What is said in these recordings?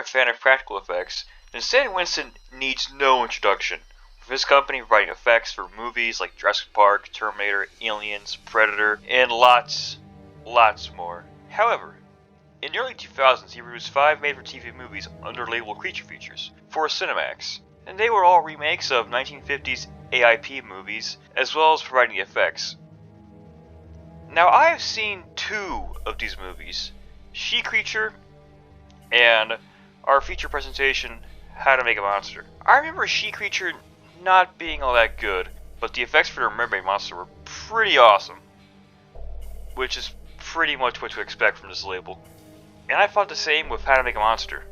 fan of practical effects, then Stan Winston needs no introduction, with his company providing effects for movies like Jurassic Park, Terminator, Aliens, Predator, and lots more. However, in the early 2000s, he produced 5 made-for-TV movies under the label Creature Features for Cinemax, and they were all remakes of 1950s AIP movies, as well as providing the effects. Now, I have seen 2 of these movies, She Creature and our feature presentation, How to Make a Monster. I remember She Creature not being all that good, but the effects for the mermaid monster were pretty awesome, which is pretty much what to expect from this label. And I thought the same with How to Make a Monster.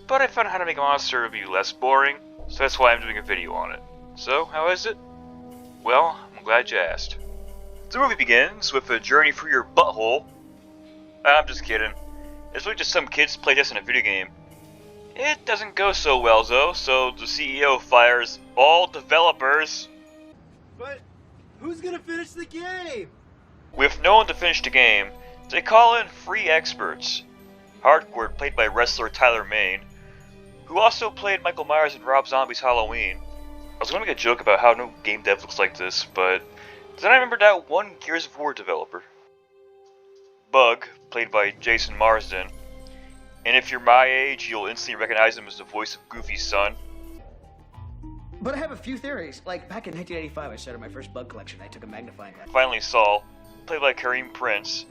But I found How to Make a Monster to be less boring, so that's why I'm doing a video on it. So, how is it? Well, I'm glad you asked. The movie begins with a journey through your butthole. I'm just kidding. It's really just some kids playtesting a video game. It doesn't go so well though, so the CEO fires all developers. But who's gonna finish the game? With no one to finish the game, they call in 3 experts. Hardcore, played by wrestler Tyler Mane, who also played Michael Myers in Rob Zombie's Halloween. I was going to make a joke about how no game dev looks like this, but then I remembered that one Gears of War developer. Bug, played by Jason Marsden, and if you're my age, you'll instantly recognize him as the voice of Goofy's son. But I have a few theories. Like, back in 1985, I started my first bug collection. I took a magnifying glass. Finally, Saul, played by Kareem Prince,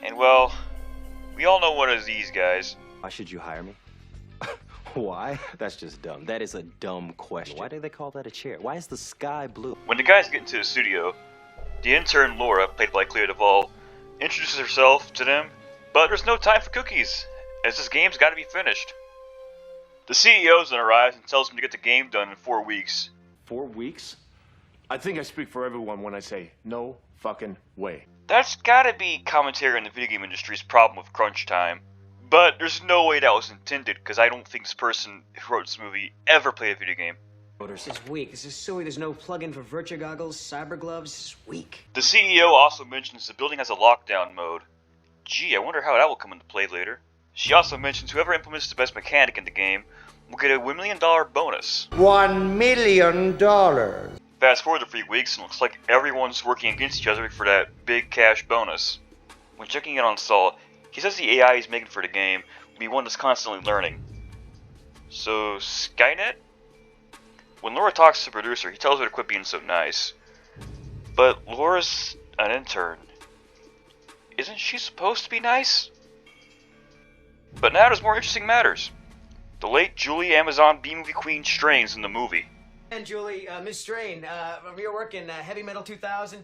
and well, we all know one of these guys. Why should you hire me? Why? That's just dumb. That is a dumb question. Why do they call that a chair? Why is the sky blue? When the guys get into the studio, the intern Laura, played by Clea Duvall, introduces herself to them, but there's no time for cookies, as this game's gotta be finished. The CEO then arrives and tells them to get the game done in 4 weeks. 4 weeks? I think I speak for everyone when I say no fucking way. That's gotta be commentary on the video game industry's problem with crunch time. But there's no way that was intended, because I don't think this person who wrote this movie ever played a video game. This is weak. This is silly. There's no plug-in for Virtua goggles, cyber gloves. This is weak. The CEO also mentions the building has a lockdown mode. Gee, I wonder how that will come into play later. She also mentions whoever implements the best mechanic in the game will get a $1 million bonus. $1 million. Fast forward to 3 weeks, and it looks like everyone's working against each other for that big cash bonus. When checking in on Saul, he says the AI he's making for the game will be one that's constantly learning. So, Skynet? When Laura talks to the producer, he tells her to quit being so nice. But Laura's an intern. Isn't she supposed to be nice? But now there's more interesting matters. The late Julie Amazon B-movie queen strains in the movie. And Julie, Miss Strain, from your work in Heavy Metal 2000?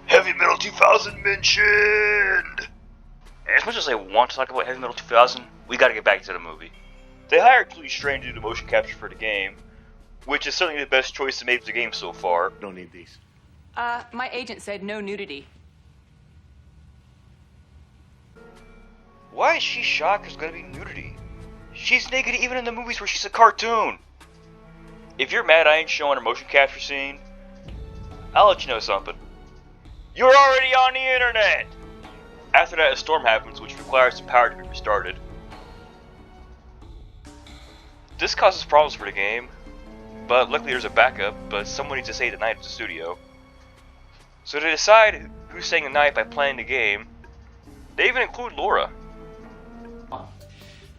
Heavy Metal 2000 mentioned! As much as I want to talk about Heavy Metal 2000, we gotta get back to the movie. They hired Julie Strain to do the motion capture for the game, which is certainly the best choice to make for the game so far. Don't need these. My agent said no nudity. Why is she shocked there's gonna be nudity? She's naked even in the movies where she's a cartoon. If you're mad I ain't showing her motion capture scene, I'll let you know something. You're already on the internet! After that, a storm happens, which requires the power to be restarted. This causes problems for the game, but luckily there's a backup, but someone needs to stay the night at the studio. So to decide who's staying the night by playing the game, they even include Laura.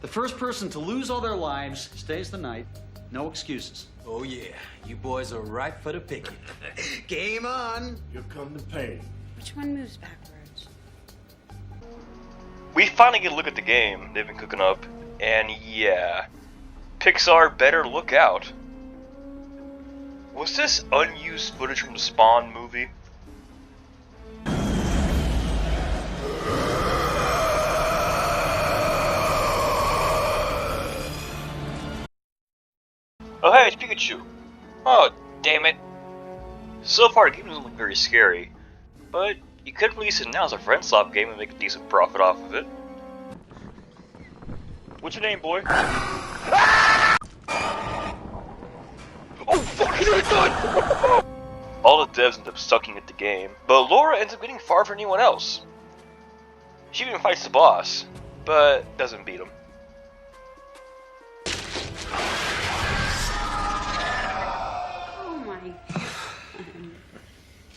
The first person to lose all their lives stays the night. No excuses. Oh yeah, you boys are ripe for the picking. Game on! Here come the pain. Which one moves backwards? We finally get a look at the game they've been cooking up, and yeah, Pixar better look out. Was this unused footage from the Spawn movie? Oh hey, it's Pikachu! Oh, damn it. So far the game doesn't look very scary, but you could release it now as a friend swap game and make a decent profit off of it. What's your name, boy? Oh fuck, he's already done! All the devs end up sucking at the game, but Laura ends up getting far from anyone else. She even fights the boss, but doesn't beat him.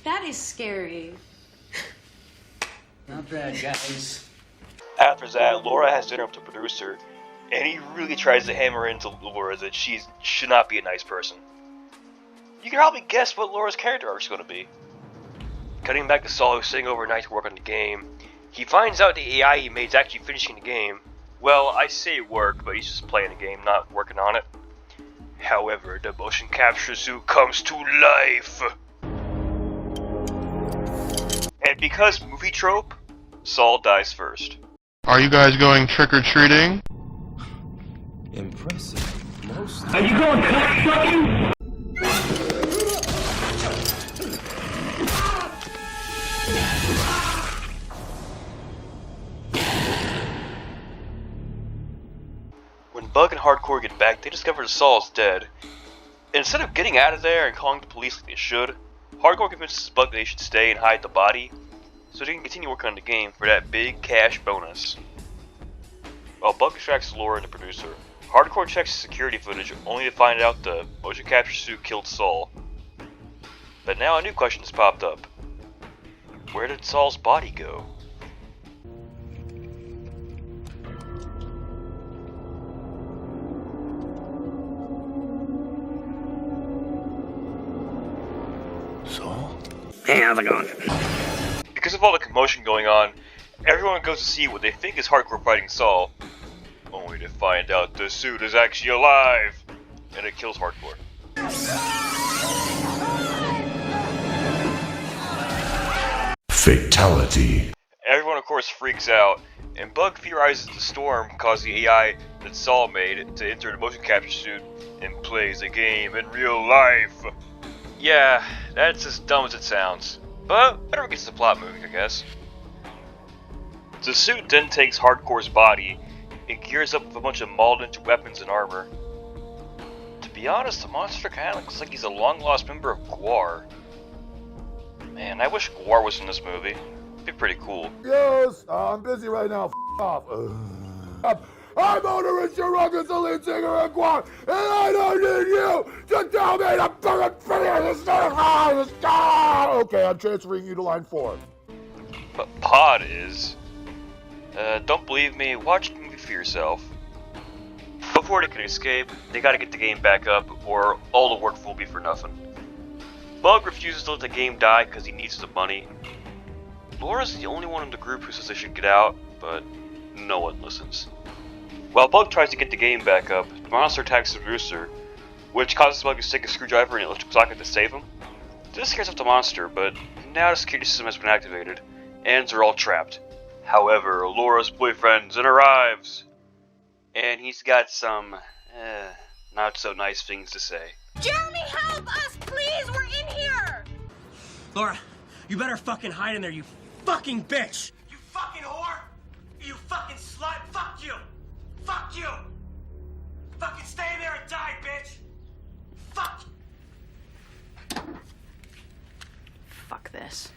That is scary. Not bad, guys. After that, Laura has dinner with the producer, and he really tries to hammer into Laura that she should not be a nice person. You can probably guess what Laura's character arc is going to be. Cutting back to Saul, who's sitting overnight to work on the game, he finds out the AI he made is actually finishing the game. Well, I say work, but he's just playing the game, not working on it. However, the motion capture suit comes to life. And because movie trope, Saul dies first. Are you guys going trick-or-treating? Impressive. Most. Are you going cocksucking? When Bug and Hardcore get back, they discover that Saul is dead. Instead of getting out of there and calling the police like they should, Hardcore convinces Bug they should stay and hide the body, so they can continue working on the game for that big cash bonus. While Bug distracts Laura and the producer, Hardcore checks security footage only to find out the motion capture suit killed Saul. But now a new question has popped up. Where did Saul's body go? Saul? Hey, how's it going? Because of all the commotion going on, everyone goes to see what they think is Hardcore fighting Saul, only to find out the suit is actually alive, and it kills Hardcore. Fatality. Everyone of course freaks out, and Bug theorizes the storm caused the AI that Saul made to enter the motion capture suit and plays the game in real life. Yeah, that's as dumb as it sounds, but whatever gets the plot moving, I guess. The suit then takes Hardcore's body and gears up with a bunch of mauled-into weapons and armor. To be honest, the monster kinda looks like he's a long-lost member of Guar. Man, I wish Guar was in this movie. It'd be pretty cool. Yes, I'm busy right now. Off. I'm ordering Chiraga's the lead singer at Guam, and I don't need you to tell me to fucking finish this. Okay, I'm transferring you to line 4. But Pod is... don't believe me, watch the movie for yourself. Before they can escape, they gotta get the game back up, or all the work will be for nothing. Bug refuses to let the game die because he needs the money. Laura's the only one in the group who says they should get out, but no one listens. While Bug tries to get the game back up, the monster attacks the producer, which causes Bug to stick a screwdriver in an electric socket to save him. This scares off the monster, but now the security system has been activated, and they're all trapped. However, Laura's boyfriend then arrives, and he's got some, not so nice things to say. Jeremy, help us, please! We're in here! Laura, you better fucking hide in there, you fucking bitch! You fucking whore! You fucking slut! Fuck you! Fuck you! Fucking stay in there and die, bitch! Fuck! Fuck this.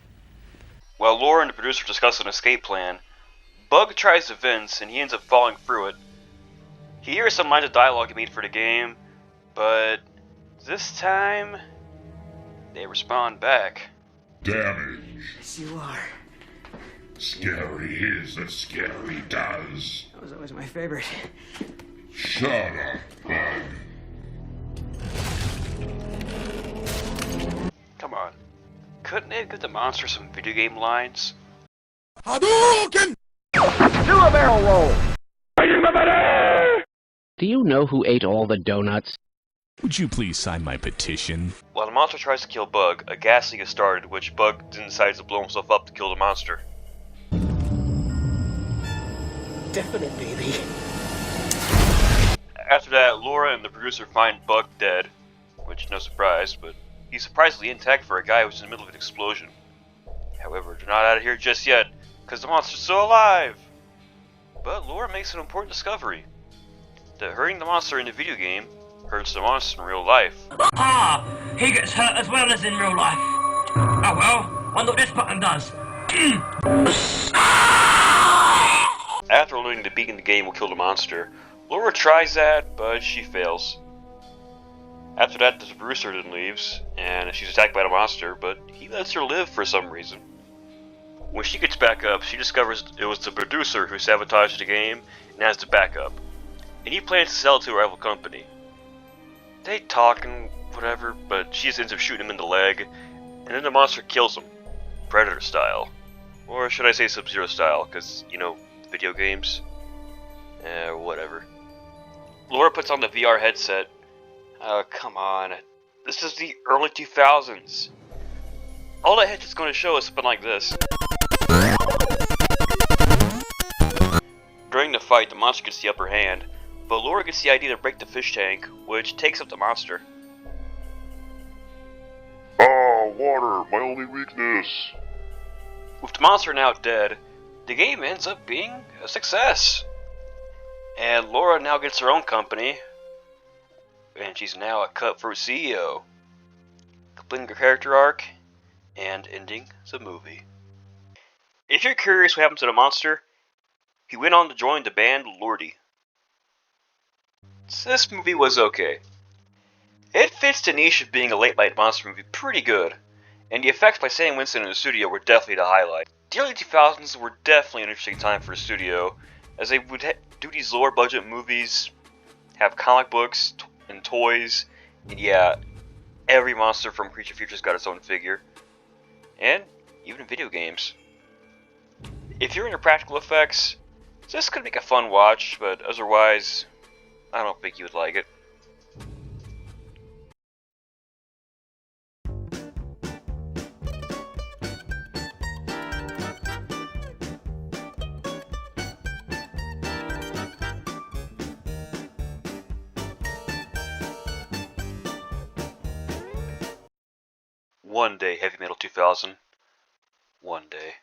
While Laura and the producer discuss an escape plan, Bug tries to Vince and he ends up falling through it. He hears some lines of dialogue he made for the game, but this time, they respond back. Damage. Yes, you are. Scary is as scary does. That was always my favorite. Shut up, Bug. Come on, couldn't they give the monster some video game lines? Hadouken! Do a barrel roll. Do you know who ate all the donuts? Would you please sign my petition? While the monster tries to kill Bug, a gas leak is started, which Bug then decides to blow himself up to kill the monster. Definite, baby. After that, Laura and the producer find Bug dead, which no surprise, but he's surprisingly intact for a guy who's in the middle of an explosion. However, they're not out of here just yet, because the monster's still alive! But Laura makes an important discovery. That hurting the monster in the video game hurts the monster in real life. Ah! He gets hurt as well as in real life. Oh well, wonder what this button does. After learning that beating the game will kill the monster, Laura tries that, but she fails. After that, the producer then leaves, and she's attacked by the monster, but he lets her live for some reason. When she gets back up, she discovers it was the producer who sabotaged the game and has the backup. And he plans to sell it to a rival company. They talk and whatever, but she just ends up shooting him in the leg, and then the monster kills him, Predator style. Or should I say Sub-Zero style, because, you know, video games? Whatever. Laura puts on the VR headset. Oh, come on. This is the early 2000s. All that headset's going to show is something like this. During the fight, the monster gets the upper hand, but Laura gets the idea to break the fish tank, which takes up the monster. Oh, water, my only weakness. With the monster now dead, the game ends up being a success. And Laura now gets her own company, and she's now a cutthroat CEO, completing her character arc, and ending the movie. If you're curious what happened to the monster, he went on to join the band Lordi. This movie was okay. It fits the niche of being a late-night monster movie pretty good, and the effects by Sam Winston in the studio were definitely the highlight. The early 2000s were definitely an interesting time for the studio, as they would do these lower budget movies, have comic books and toys, and yeah, every monster from Creature Features got its own figure, and even video games. If you're into practical effects, this could make a fun watch, but otherwise, I don't think you would like it. One day, Heavy Metal 2000. One day.